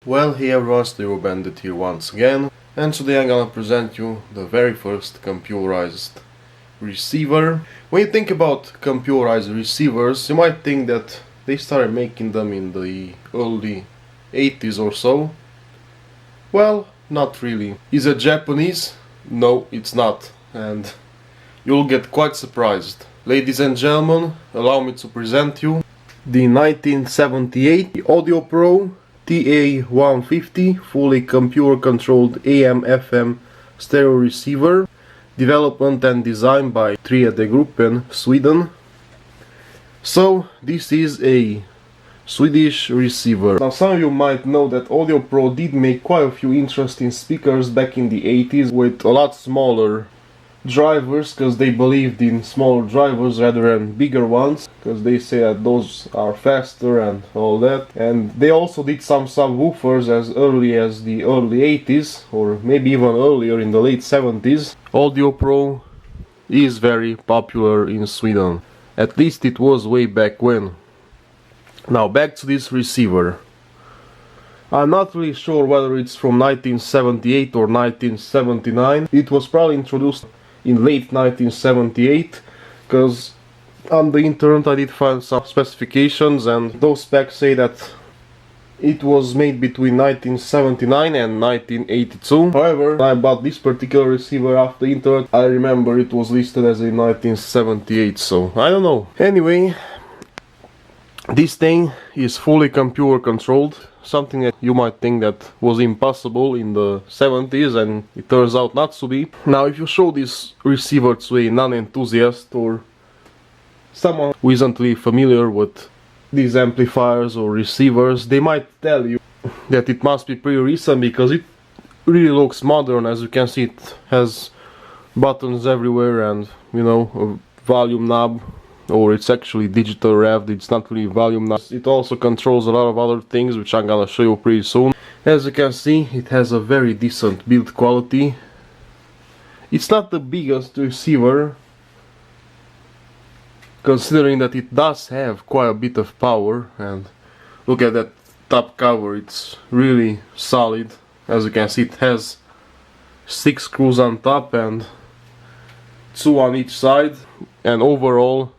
Well, hey everyone, it's the Bandit here once again, and today I'm gonna present you the very first computerized receiver. When you think about computerized receivers, you might think that they started making them in the early 80s or so. Well, not really. Is it Japanese? No, it's not, and you'll get quite surprised. Ladies and gentlemen, allow me to present you the 1978 Audio Pro TA-150 fully computer-controlled AM/FM stereo receiver, development and designed by TA-150 Sweden. So this is a Swedish receiver. Now some of you might know that Audio Pro did make quite a few interesting speakers back in the 80s with a lot smaller drivers, because they believed in smaller drivers rather than bigger ones, because they say that those are faster and all that. And they also did some subwoofers as early as the early 80s, or maybe even earlier in the late 70s. Audio Pro is very popular in Sweden. At least it was way back when. Now back to this receiver. I'm not really sure whether it's from 1978 or 1979. It was probably introduced in late 1978, because on the internet I did find some specifications, and those specs say that it was made between 1979 and 1982. However, when I bought this particular receiver off the internet, I remember it was listed as a 1978, so I don't know. Anyway, this thing is fully computer controlled, something that you might think that was impossible in the 70s, and it turns out not to be. Now if you show this receiver to a non-enthusiast or someone who isn't really familiar with these amplifiers or receivers, they might tell you that it must be pretty recent, because it really looks modern. As you can see, it has buttons everywhere and, you know, a volume knob, or it's actually digital revved, it's not really volume knob. It also controls a lot of other things, which I'm gonna show you pretty soon. As you can see, it has a very decent build quality. It's not the biggest receiver, considering that it does have quite a bit of power, and look at that top cover, it's really solid. As you can see, it has 6 screws on top and 2 on each side, and overall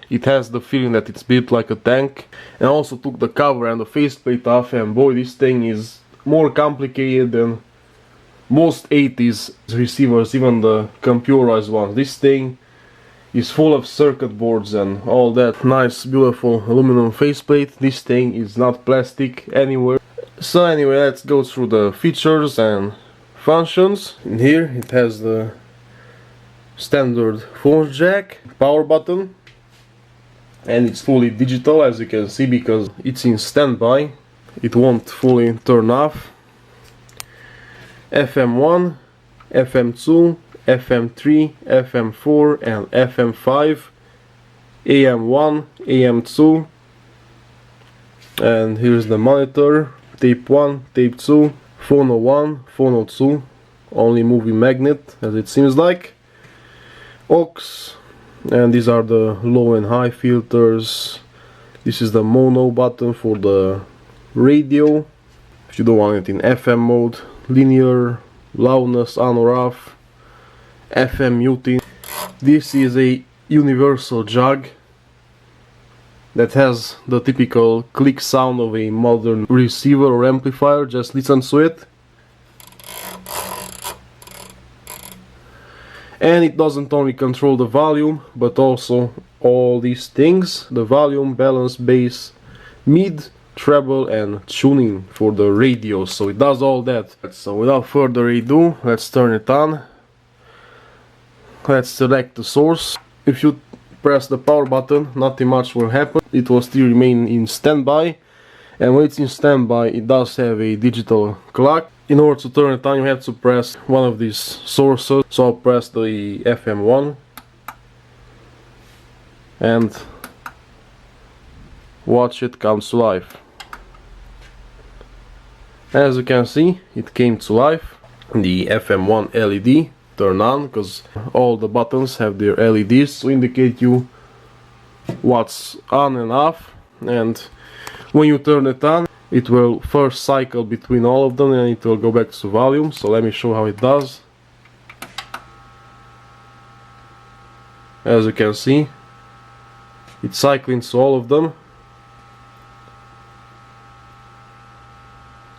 it has the feeling that it's built like a tank. And I also took the cover and the faceplate off, and boy, this thing is more complicated than most 80s receivers, even the computerized ones. This thing is full of circuit boards and all that. Nice, beautiful aluminum faceplate. This thing is not plastic anywhere. So anyway, let's go through the features and functions. In here it has the standard phone jack, power button, and it's fully digital, as you can see, because it's in standby. It won't fully turn off. FM1, FM2, FM3, FM4 and FM5, AM1, AM2, and here's the monitor, tape 1, tape 2, phono 1, phono 2, only moving magnet as it seems like, aux, and these are the low and high filters. This is the mono button for the radio, if you don't want it in FM mode, linear, loudness on or off, FM muting. This is a universal jog that has the typical click sound of a modern receiver or amplifier. Just listen to it. And it doesn't only control the volume, but also all these things: the volume, balance, bass, mid, treble and tuning for the radio. So it does all that. So without further ado, let's turn it on. Let's select the source. If you press the power button, nothing much will happen. It will still remain in standby, and when it's in standby it does have a digital clock. In order to turn it on, you have to press one of these sources. So I'll press the FM1 and watch it come to life. As you can see, it came to life. The FM1 LED turned on, because all the buttons have their LEDs to indicate you what's on and off. And when you turn it on, It will first cycle between all of them and it will go back to volume. So let me show how it does. As you can see, it's cycling through all of them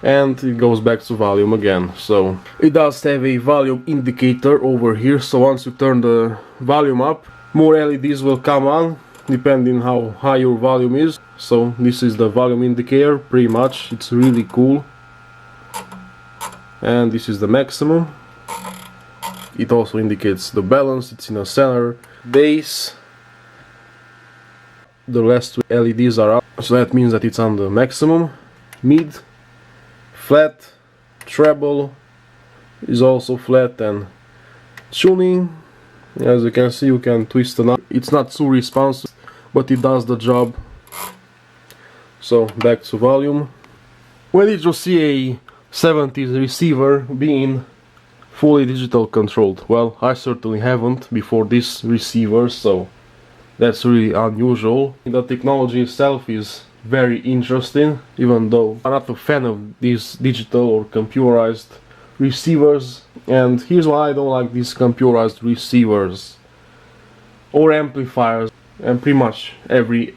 and it goes back to volume again. So it does have a volume indicator over here, so once you turn the volume up, more LEDs will come on depending how high your volume is. So this is the volume indicator, pretty much. It's really cool. And this is the maximum. It also indicates the balance. It's in a center base. The last two LEDs are up, so that means that it's on the maximum. Mid, flat, treble is also flat, and tuning, as you can see, you can twist the knob. It's not too responsive, but it does the job. So back to volume. When did you see a 70s receiver being fully digital controlled? Well, I certainly haven't before this receiver, so that's really unusual. The technology itself is very interesting, even though I'm not a fan of these digital or computerized receivers. And here's why I don't like these computerized receivers or amplifiers and pretty much every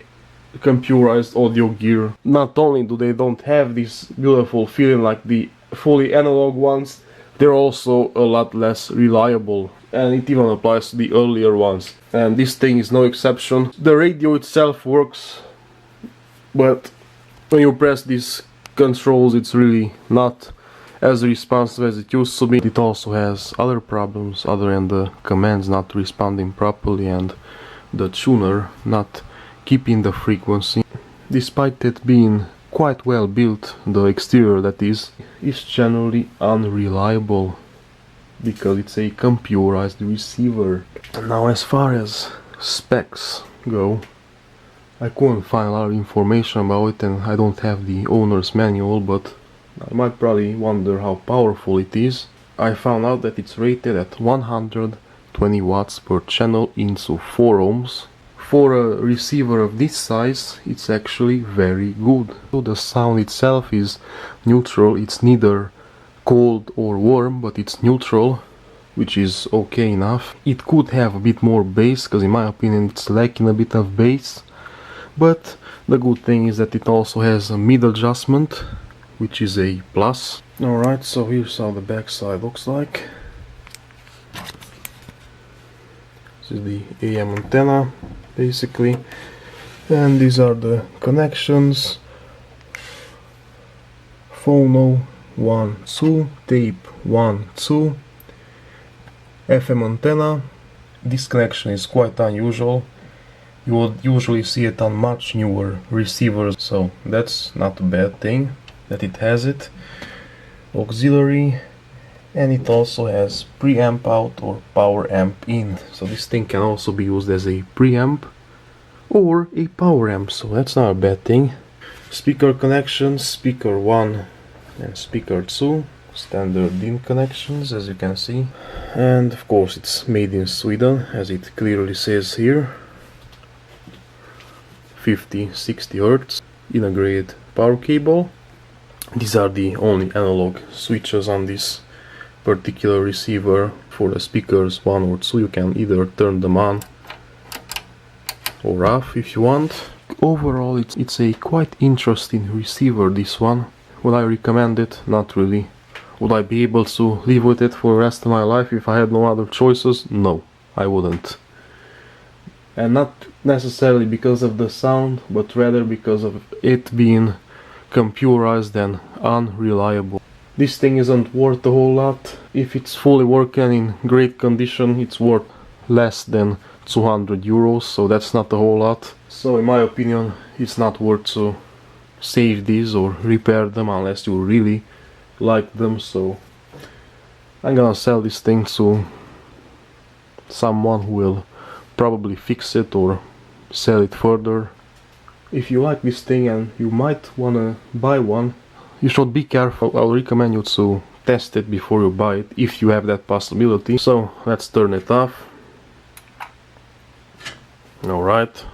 computerized audio gear. Not only do they don't have this beautiful feeling like the fully analog ones, they're also a lot less reliable, and it even applies to the earlier ones, and this thing is no exception. The radio itself works, but when you press these controls it's really not as responsive as it used to be. It also has other problems other than the commands not responding properly and the tuner not keeping the frequency. Despite it being quite well built, the exterior that is generally unreliable because it's a computerized receiver. Now as far as specs go, I couldn't find a lot of information about it, and I don't have the owner's manual, but I might probably wonder how powerful it is. I found out that it's rated at 120 watts per channel into 4 ohms. For a receiver of this size, it's actually very good. So the sound itself is neutral. It's neither cold or warm, but it's neutral, which is okay enough. It could have a bit more bass, because in my opinion it's lacking a bit of bass. But the good thing is that it also has a mid adjustment, which is a plus. Alright, so here's how the back side looks like. This is the AM antenna, basically, and these are the connections. Phono 1, 2, tape 1, 2, FM antenna. This connection is quite unusual. You would usually see it on much newer receivers, so that's not a bad thing that it has it. Auxiliary, and it also has preamp out or power amp in, so this thing can also be used as a preamp or a power amp, so that's not a bad thing. Speaker connections, speaker 1 and speaker 2, standard DIN connections, as you can see, and of course it's made in Sweden, as it clearly says here. 50-60 Hz integrated power cable. These are the only analog switches on this particular receiver. For the speakers 1 or 2, you can either turn them on or off if you want. Overall it's a quite interesting receiver, this one. Would I recommend it? Not really. Would I be able to live with it for the rest of my life if I had no other choices? No, I wouldn't. And not necessarily because of the sound, but rather because of it being computerized and unreliable. This thing isn't worth a whole lot. If it's fully working in great condition, it's worth less than 200 euros, so that's not a whole lot. So in my opinion, it's not worth to save these or repair them unless you really like them. So I'm gonna sell this thing to someone who will probably fix it or sell it further. If you like this thing and you might wanna buy one, you should be careful. I'll recommend you to test it before you buy it, if you have that possibility. So let's turn it off. Alright,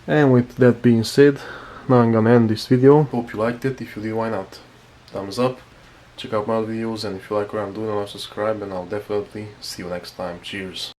and with that being said, now I'm gonna end this video. Hope you liked it. If you did, why not? Thumbs up. Check out my other videos, and if you like what I'm doing, I'll subscribe, and I'll definitely see you next time. Cheers.